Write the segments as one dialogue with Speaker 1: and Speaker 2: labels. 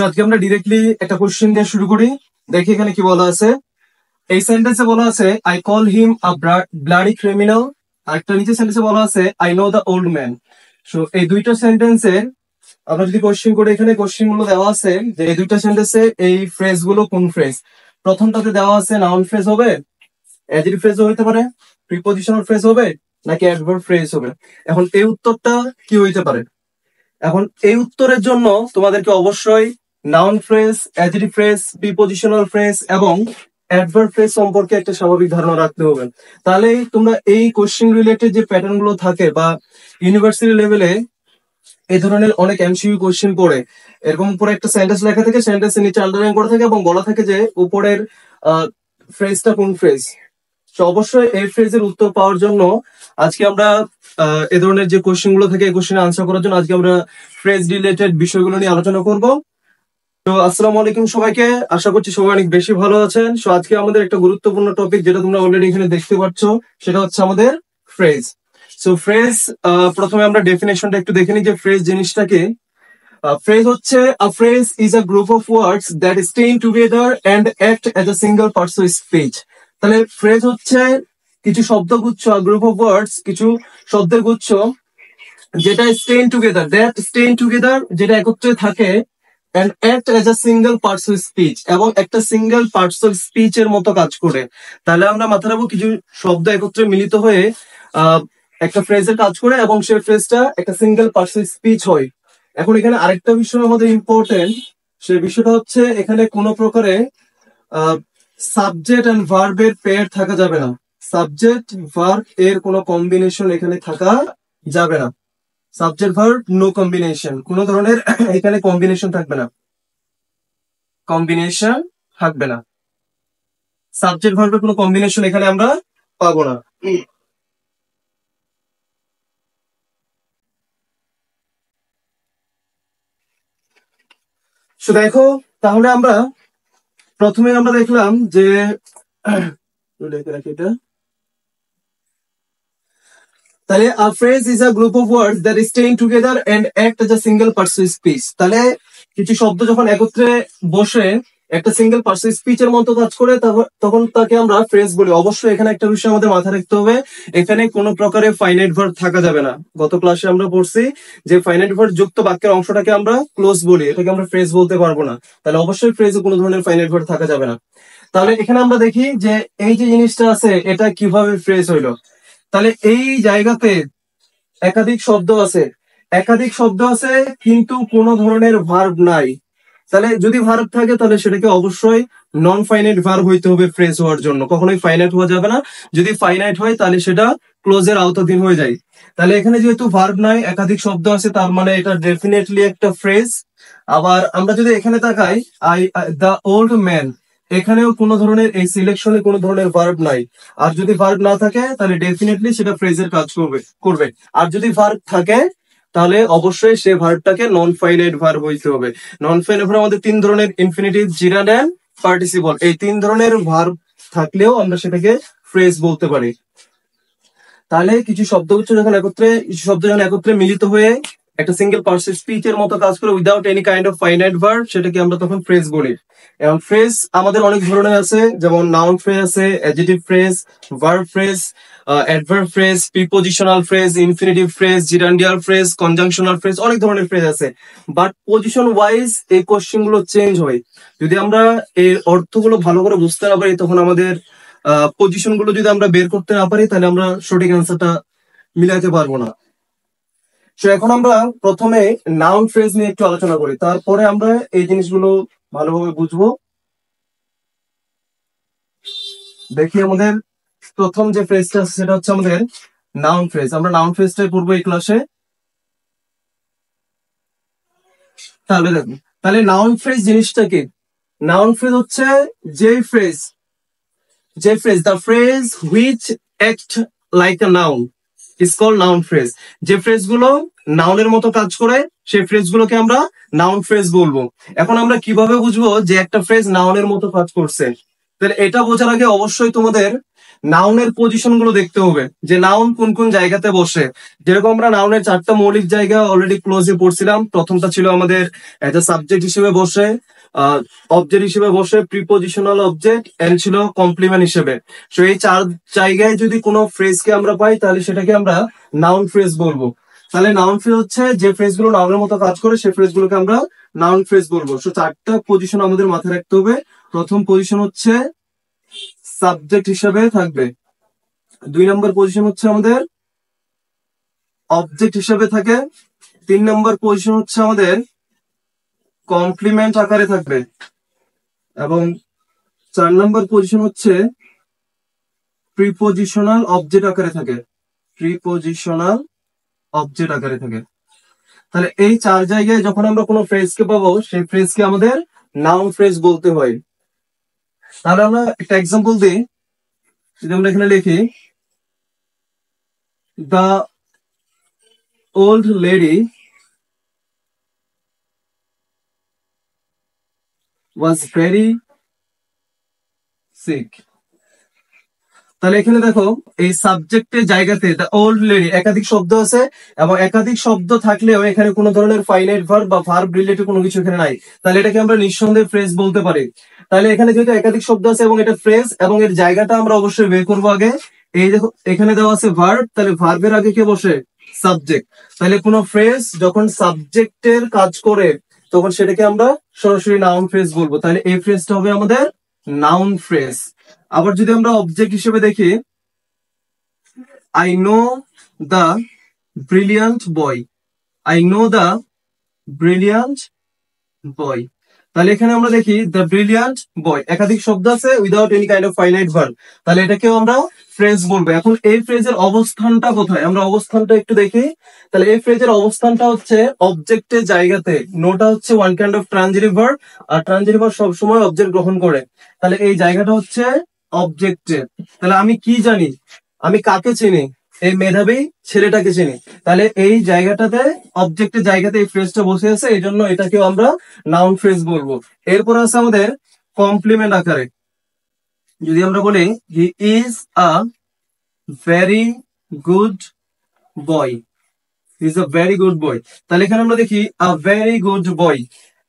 Speaker 1: আজকে আমরা ডিরেক্টলি একটা কোশ্চেন দিয়ে শুরু করি। দেখি এখানে কি বলা আছে। এই সেন্টেন্সে বলা আছে I call him a bloody criminal. আর একটা নিচে সেন্টেন্সে বলা আছে I know the old man. So এই দুইটা সেন্টেন্সের আমরা যদি কোশ্চেন করে, এখানে কোশ্চেন গুলো দেওয়া আছে যে এই দুইটা সেন্টেন্সে এই ফ্রেজ গুলো কোন ফ্রেজ। প্রথমটাতে দেওয়া আছে নাউন ফ্রেজ হবে, অ্যাডজেক্টিভ ফ্রেজও হতে পারে, প্রিপজিশনাল ফ্রেজ হবে, নাকি অ্যাডভার্ব ফ্রেজ হবে। এখন এই উত্তরটা কি হইতে পারে? এখন এই উত্তরের জন্য তোমাদেরকে অবশ্যই noun phrase, adjective phrase, prepositional phrase এবং অ্যাডভার্ব ফ্রেজ সম্পর্কে একটা স্বাভাবিক ধারণা রাখতে হবে। তাহলে তোমরা এই কোশ্চেন রিলেটেড যে প্যাটার্ন গুলো থাকে বা ইউনিভার্সিটি লেভেলে এই ধরনের অনেক এমসিকিউ কোশ্চেন পড়ে, এরকম উপরে একটা সেন্টেন্স লেখা থাকে, সেন্টেন্সের নিচে আন্ডারলাইন করা থাকে এবং বলা থাকে যে উপরের ফ্রেজটা কোন ফ্রেজ। তো অবশ্যই এই ফ্রেজের উত্তর পাওয়ার জন্য আজকে আমরা এই ধরনের যে কোশ্চেন গুলো থাকে এই কোশ্চেনে আনসার করার জন্য আজকে আমরা ফ্রেজ রিলেটেড বিষয়গুলো নিয়ে আলোচনা করব। তো আসসালামু আলাইকুম সবাইকে, আশা করছি সবাই অনেক বেশি ভালো আছেন। সো আজকে আমাদের একটা গুরুত্বপূর্ণ টপিক, যেটা তোমরা অলরেডি এখানে দেখতে পাচ্ছ, সেটা হচ্ছে আমাদের ফ্রেজ। সো ফ্রেজ, প্রথমে আমরা ডেফিনেশনটা একটু দেখে নিই যে ফ্রেজ জিনিসটাকে। ফ্রেজ হচ্ছে a phrase is a group of words that stay together and act as a single part of speech. তাহলে ফ্রেজ হচ্ছে কিছু শব্দগুচ্ছ, গ্রুপ অফ ওয়ার্ডস, কিছু শব্দের গুচ্ছ যেটা stay together, যেটা একত্রে থাকে, and act as a single parts of speech, এবং একটা সিঙ্গেল পার্টস অফ স্পিচ এর মতো কাজ করে। তাহলে আমরা মাথায় রাখবো কিছু শব্দ একত্রে মিলিত হয়ে একটা ফ্রেজের কাজ করে এবং সেই ফ্রেজটা একটা সিঙ্গেল পার্টস অফ স্পিচ হয়। এখন এখানে আরেকটা বিষয় আমাদের ইম্পর্টেন্ট, সেই বিষয়টা হচ্ছে এখানে কোনো প্রকারে সাবজেক্ট এন্ড ভার্বের পেয়ার থাকা যাবে না। সাবজেক্ট ভার্ব এর কোনো কম্বিনেশন এখানে থাকা যাবে না। সাবজেক্ট ভার্ব নো কম্বিনেশন, কোনো ধরনের এখানে কম্বিনেশন থাকবে না, কম্বিনেশন থাকবে না। সাবজেক্ট ভার্বের কোনো কম্বিনেশন এখানে আমরা পাবো না। তো দেখো, তাহলে আমরা প্রথমে আমরা দেখলাম যে তাহলে a phrase is a group of words that stay together and act as a single part of speech. তাহলে কিছু শব্দ যখন একত্রে বসে একটা সিঙ্গেল পার্টস অফ স্পিচ এর মতো কাজ করে, তখন তাকে আমরা ফ্রেজ বলি। অবশ্যই এখানে একটা বিষয় আমাদের মাথায় রাখতে হবে, এখানে কোনো প্রকারে ফাইনাইট ভার্ব থাকা যাবে না। গত ক্লাসে আমরা পড়ছি যে ফাইনাইট ভার্ব যুক্ত বাক্যের অংশটাকে আমরা ক্লোজ বলি, এটাকে আমরা ফ্রেজ বলতে পারবো না। তাহলে অবশ্যই ফ্রেজে কোনো ধরনের ফাইনাইট ভার্ব থাকা যাবে না। তাহলে এখানে আমরা দেখি যে এই যে জিনিসটা আছে এটা কিভাবে ফ্রেজ হইলো। তাহলে এই জায়গাতে একাধিক শব্দ আছে কিন্তু কোনো ধরনের ভার্ব নাই। তাহলে যদি ভার্ব থাকে তাহলে সেটাকে অবশ্যই নন ফাইনাইট ভার্ব হইতে হবে ফ্রেজ হওয়ার জন্য, কখনোই ফাইনাইট হওয়া যাবে না। যদি ফাইনাইট হয় তাহলে সেটা ক্লোজের আওতাধীন হয়ে যায়। তাহলে এখানে যেহেতু ভার্ব নাই, একাধিক শব্দ আছে, তার মানে এটা ডেফিনেটলি একটা ফ্রেজ। আবার আমরা যদি এখানে তাকাই দ্য ওল্ড ম্যান, এখানেও কোনো ধরনের এই সিলেকশনে কোনো ধরনের ভার্ব নাই। আর যদি ভার্ব না থাকে তাহলে ডেফিনেটলি সেটা ফ্রেজের কাজ করবে। আর যদি ভার্ব থাকে তাহলে অবশ্যই সে ভার্বটাকে নন ফাইনাইট ভার্ব হইতে হবে। নন ফাইনাইট ভার্ব আমাদের তিন ধরনের, ইনফিনিটিভ, জিরান্ড এন্ড পার্টিসিপল। এই তিন ধরনের ভার্ব থাকলেও আমরা সেটাকে ফ্রেজ বলতে পারি। তাহলে কিছু শব্দগুচ্ছ যখন একত্রে মিলিত হয়ে একটা সিঙ্গেল পার্টস স্পিচ এর মতো কাজ করে without any kind of finite verb, সেটাকে আমরা তখন ফ্রেজ বলি। এবং ফ্রেজ আমাদের অনেক ধরনের আছে, যেমন নাউন ফ্রেজ আছে, adjective phrase, verb phrase, adverb phrase, prepositional phrase, infinitive phrase, gerundial phrase, conjunctional phrase, অনেক ধরনের ফ্রেজ আছে। বাট পজিশন ওয়াইজ এই কোশ্চেন গুলো চেঞ্জ হয়। যদি আমরা এর অর্থগুলো ভালো করে বুঝতে না পারি, তখন আমাদের পজিশন গুলো যদি আমরা বের করতে না পারি, তাহলে আমরা সঠিক অ্যান্সারটা মিলাইতে পারবো না। তো এখন আমরা প্রথমে নাউন ফ্রেজ নিয়ে একটু আলোচনা করি, তারপরে আমরা এই জিনিসগুলো ভালোভাবে বুঝবো। দেখি আমাদের প্রথম যে ফ্রেজটা আছে সেটা হচ্ছে আমাদের নাউন ফ্রেজ। আমরা নাউন ফ্রেজটাই পড়বো এই ক্লাসে। তাহলে দেখুন, তাহলে নাউন ফ্রেজ জিনিসটা কি? নাউন ফ্রেজ হচ্ছে যে phrase the phrase which act like a noun is called noun phrase. যে ফ্রেজ গুলো নাউনের মতো কাজ করে সেই ফ্রেজ গুলোকে আমরা নাউন ফ্রেজ বলবো। এখন আমরা কিভাবে বুঝবো যে একটা ফ্রেজ নাউনের মতো কাজ করছে? তাহলে এটা বোঝার আগে অবশ্যই তোমাদের নাউনের পজিশন গুলো দেখতে হবে যে নাউন কোন কোন জায়গাতে বসে। যেরকম আমরা নাউনের 4টা মৌলিক জায়গা অলরেডি ক্লোজে পড়ছিলাম। প্রথমটা ছিল আমাদের একটা সাবজেক্ট হিসেবে বসে, অবজেক্ট হিসেবে বসে, প্রিপজিশনাল অবজেক্ট, এন্ড ছিল কমপ্লিমেন্ট হিসেবে। তো এই 4 জায়গায় যদি কোনো ফ্রেজকে আমরা পাই তাহলে সেটাকে আমরা নাউন ফ্রেজ বলবো। তাহলে নাউন ফ্রেজ হচ্ছে যে ফ্রেজ গুলো নাউনের মতো কাজ করে সেই ফ্রেজ গুলোকে আমরা নাউন ফ্রেজ বলবো। তো 4টা পজিশন আমাদের মাথায় রাখতে হবে। প্রথম পজিশন হচ্ছে সাবজেক্ট হিসেবে থাকবে, 2 নম্বর পজিশন হচ্ছে আমাদের অবজেক্ট হিসেবে থাকে, 3 নম্বর পজিশন হচ্ছে আমাদের কমপ্লিমেন্ট আকারে থাকবে, এবং 4 নম্বর পজিশন হচ্ছে প্রিপজিশনাল অবজেক্ট আকারে থাকে, প্রিপজিশনাল অবজেক্ট আকারে থাকে। তাহলে এই 4 জায়গায় যখন আমরা কোনো ফ্রেজকে পাবো সেই ফ্রেজকে আমাদের নাউন ফ্রেজ বলতে হয়। তাহলে আমরা একটা এক্সাম্পল দিই। যদি আমরা এখানে লিখি, the old lady was very sick। তাহলে এখানে দেখো এই সাবজেক্টের জায়গাতে দ্য ওল্ড লেডি একাধিক শব্দ আছে, এবং একাধিক শব্দ থাকলেও এখানে কোনো ধরনের ফাইনাইট ভার্ব বা ভার্ব রিলেটেড কোনো কিছু এখানে নাই। তাহলে এটাকে আমরা নিঃসন্দেহে ফ্রেজ বলতে পারি। তাহলে এখানে যেহেতু একাধিক শব্দ আছে এবং এটা ফ্রেজ, এবং এর জায়গাটা আমরা অবশ্যই বের করবো আগে। এই দেখো এখানে দেওয়া আছে ভার্ব, তাহলে ভার্বের আগে কে বসে? সাবজেক্ট। তাহলে কোনো ফ্রেজ যখন সাবজেক্টের কাজ করে তখন সেটাকে আমরা সরাসরি নাউন ফ্রেজ বলবো। তাহলে এই ফ্রেজটা হবে আমাদের নাউন ফ্রেজ। আবার যদি আমরা অবজেক্ট হিসেবে দেখি, I know the brilliant boy, I know the brilliant বয়। তাহলে এখানে আমরা দেখি দ্য ব্রিলিয়ান্ট বয় একাধিক শব্দ আছে without any kind of finite verb, তাহলে এটাকেও আমরা ফ্রেজ বলবো। এখন এই ফ্রেজের অবস্থানটা কোথায় আমরা অবস্থানটা একটু দেখি। তাহলে এই ফ্রেজের অবস্থানটা হচ্ছে অবজেক্টের জায়গাতে। নোটা হচ্ছে one kind of transitive verb, আর ট্রানজিটিভ ভার্ব সবসময় অবজেক্ট গ্রহণ করে। তাহলে এই জায়গাটা হচ্ছে অবজেক্টের। তাহলে আমি কি জানি? আমি কাকে চিনি? এই মেধাবী ছেলেটাকে চিনি। তাহলে এই জায়গাটাতে অবজেক্টের জায়গাতে এই ফ্রেজটা বসে আছে, এই জন্য এটাকেও আমরা নাউন ফ্রেজ বলবো। এরপর আছে আমাদের কমপ্লিমেন্ট আকারে। যদি আমরা বলি he is a very good boy, he is a very good boy, তাহলে এখানে আমরা দেখি আ ভেরি গুড বয়।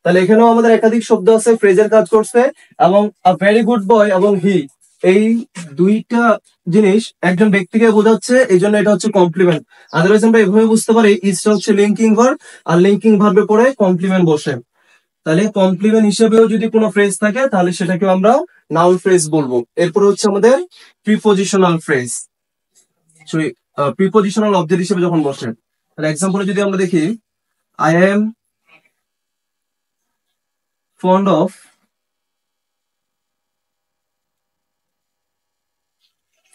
Speaker 1: তাহলে এখানেও আমাদের একাধিক শব্দ আছে, ফ্রেজের কাজ করছে, এবং আ ভেরি গুড বয় এবং হি এই দুইটা জিনিস একজন ব্যক্তিকে বোঝাচ্ছে, এই জন্য এটা হচ্ছে কমপ্লিমেন্ট। আদারওয়াইজ আমরা এভাবে বুঝতে পারি ইজটা হচ্ছে লিঙ্কিং ভার্ব, আর লিঙ্কিং ভার্বের পরে কমপ্লিমেন্ট বসে। তাহলে কমপ্লিমেন্ট হিসেবেও যদি কোনো ফ্রেজ থাকে তাহলে সেটাকে আমরা নাউন ফ্রেজ বলবো। এরপর হচ্ছে আমাদের প্রিপজিশনাল ফ্রেজ, প্রিপজিশনাল অবজেক্ট হিসেবে যখন বসে। তাহলে এক্সাম্পলে যদি আমরা দেখি, I am fond of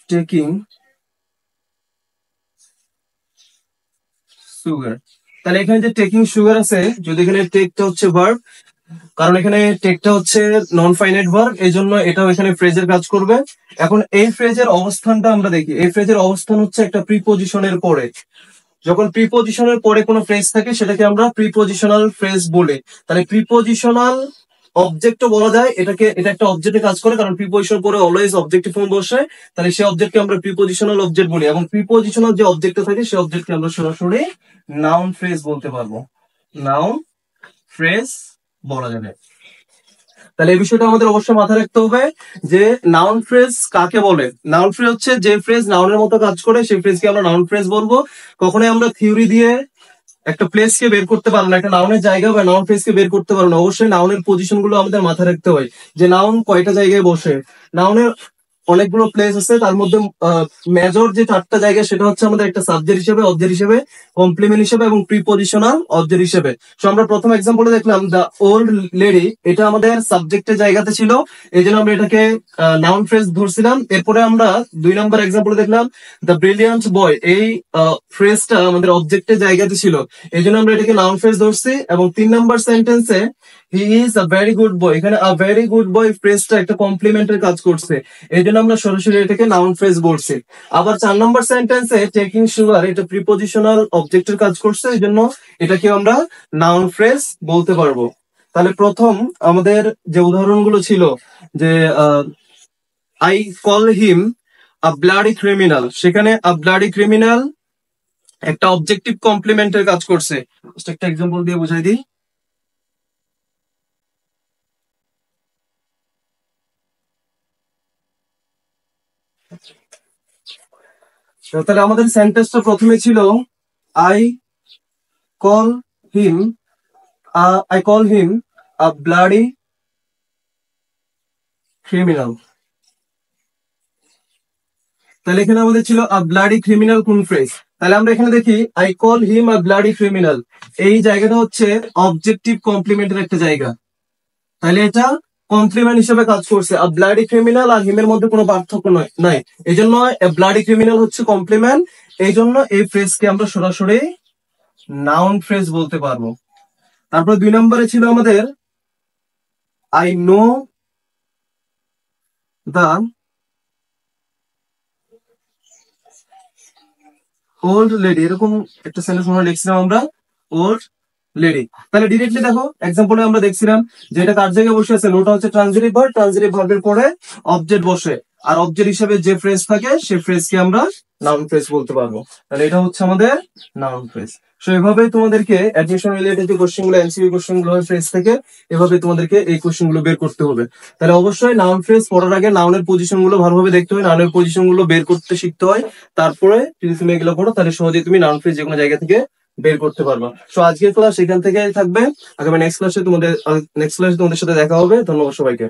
Speaker 1: taking sugar. তাহলে এখানে যে টেকিং সুগার আছে, যদি এখানে টেকটা হচ্ছে ভার্ব, কারণ এখানে টেকটা হচ্ছে নন ফাইনাইট ভার্ব, এই জন্য এটাও এখানে ফ্রেজের কাজ করবে। এখন এই ফ্রেজের অবস্থানটা আমরা দেখি। এই ফ্রেজের অবস্থান হচ্ছে একটা প্রিপজিশনের পরে। যখন প্রিপজিশনের পরে কোনো ফ্রেজ থাকে সেটাকে আমরা প্রিপজিশনাল ফ্রেজ বলি। তাহলে প্রিপজিশনাল অবজেক্টও বলা যায় এটাকে, এটা একটা অবজেক্টে কাজ করে, কারণ প্রিপজিশন পরে অলওয়েজ অবজেক্টিভ ফর্ম বসে। তাহলে সেই অবজেক্টকে আমরা প্রিপজিশনাল অবজেক্ট বলি, এবং প্রিপজিশনাল যে অবজেক্টে থাকে সেই অবজেক্টকে আমরা সরাসরি নাউন ফ্রেজ বলতে পারবো, নাউন ফ্রেজ বলা যাবে। তাহলে এই বিষয়টা আমাদের অবশ্যই মাথায় রাখতে হবে যে নাউন ফ্রেজ কাকে বলে। নাউন ফ্রেজ হচ্ছে যে ফ্রেজ নাউনের মতো কাজ করে সেই ফ্রেজকে আমরা নাউন ফ্রেজ বলবো। কখনোই আমরা থিওরি দিয়ে একটা প্লেস কে বের করতে পারবো না, একটা নাউনের জায়গা বা নাউন ফ্রেজ কে বের করতে পারবো না। অবশ্যই নাউনের পজিশন গুলো আমাদের মাথায় রাখতে হয়, যে নাউন কয়টা জায়গায় বসে। নাউনের অনেকগুলো প্লেস আছে, তার মধ্যে মেজর যে 4টা জায়গা সেটা হচ্ছে আমাদের একটা সাবজেক্ট হিসেবে, অবজেক্ট হিসেবে, কমপ্লিমেন্ট হিসেবে এবং প্রিপজিশনাল অবজেক্ট হিসেবে। সো আমরা প্রথম এক্সাম্পলে দেখলাম দ্য ওল্ড লেডি, এটা আমাদের সাবজেক্টের জায়গাতে ছিল, এই জন্য আমরা এটাকে নাউন ফ্রেজ ধরছিলাম। এরপরে আমরা 2 নম্বর এক্সাম্পলে দেখলাম দ্য ব্রিলিয়ান্ট বয়, এই ফ্রেজটা আমাদের অবজেক্টের জায়গাতে ছিল, এই জন্য আমরা এটাকে নাউন ফ্রেজ ধরছি। এবং 3 নম্বর সেন্টেন্সে he is a very good boy, এখানে আ ভেরি গুড বয় ফ্রেজটা একটা কমপ্লিমেন্টের কাজ করছে, এই জন্য আমরা সরাসরি এটাকে নাউন ফ্রেজ বলছি। আবার 4 নম্বর সেন্টেন্সে টেকিং সুগার, এটা প্রিপজিশনাল অবজেক্টের কাজ করছে, এই জন্য এটাকে আমরা নাউন ফ্রেজ বলতে পারবো। তাহলে প্রথম আমাদের যে উদাহরণগুলো ছিল, যে I call him a bloody criminal, সেখানে আ ব্লাডি ক্রিমিনাল একটা অবজেক্টিভ কমপ্লিমেন্টের কাজ করছে। একটা এক্সাম্পল দিয়ে বুঝাই দিই। তাহলে আমাদের সেন্টেন্সটা প্রথমে ছিল I call him I call him a bloody criminal. তাহলে এখানে আমাদের ছিল আ ব্লাডি ক্রিমিনাল কোন ফ্রেজ? তাহলে আমরা এখানে দেখি I call him a bloody criminal, এই জায়গাটা হচ্ছে অবজেক্টিভ কমপ্লিমেন্টের একটা জায়গা। তাহলে এটা কমপ্লিমেন্ট হিসেবে কাজ করছে। আ ব্লাডি ক্রিমিনাল আর হিমের মধ্যে কোনো পার্থক্য নাই, এই জন্য ব্লাডি ক্রিমিনাল হচ্ছে কমপ্লিমেন্ট। এই জন্য এই ফ্রেজকে আমরা সরাসরি নাউন ফ্রেজ বলতে পারবো। তারপর 2 নম্বরে ছিল আমাদের I know the old lady, এরকম একটা সেন্টেন্স মনে হয় লিখছিলাম আমরা, ওল্ড লেডি। তাহলে ডিরেক্টলি দেখো এক্সাম্পলে আমরা দেখছিলাম যে এটা কার জায়গায় বসে আছে, নোটা হচ্ছে ট্রানজিটিভ ভার্ব, ট্রানজিটিভ ভার্বের পরে অবজেক্ট বসে, আর অবজেক্ট হিসেবে যে ফ্রেজ থাকে সেই ফ্রেজকে আমরা নাউন ফ্রেজ বলতে পারবো। তাহলে এটা হচ্ছে আমাদের নাউন ফ্রেজ। সো এভাবে তোমাদেরকে অ্যাডমিশন রিলেটেড যে কোশ্চেন গুলো, এমসিকিউ কোশ্চেন গুলো ফ্রেজ থেকে, এভাবে তোমাদেরকে এই কোশ্চেন গুলো বের করতে হবে। তাহলে অবশ্যই নাউন ফ্রেজ পড়ার আগে নাউনের পজিশন গুলো ভালোভাবে দেখতে হয়, নাউনের পজিশন গুলো বের করতে শিখতে হয়। তারপরে যদি তুমি এগুলো পড়ো তাহলে সহজেই তুমি নাউন ফ্রেজ যে কোনো জায়গা থেকে বের করতে পারবা। সো আজকের ক্লাস এখান থেকে থাকবে, আগামী নেক্সট ক্লাসে তোমাদের সাথে দেখা হবে। ধন্যবাদ সবাইকে।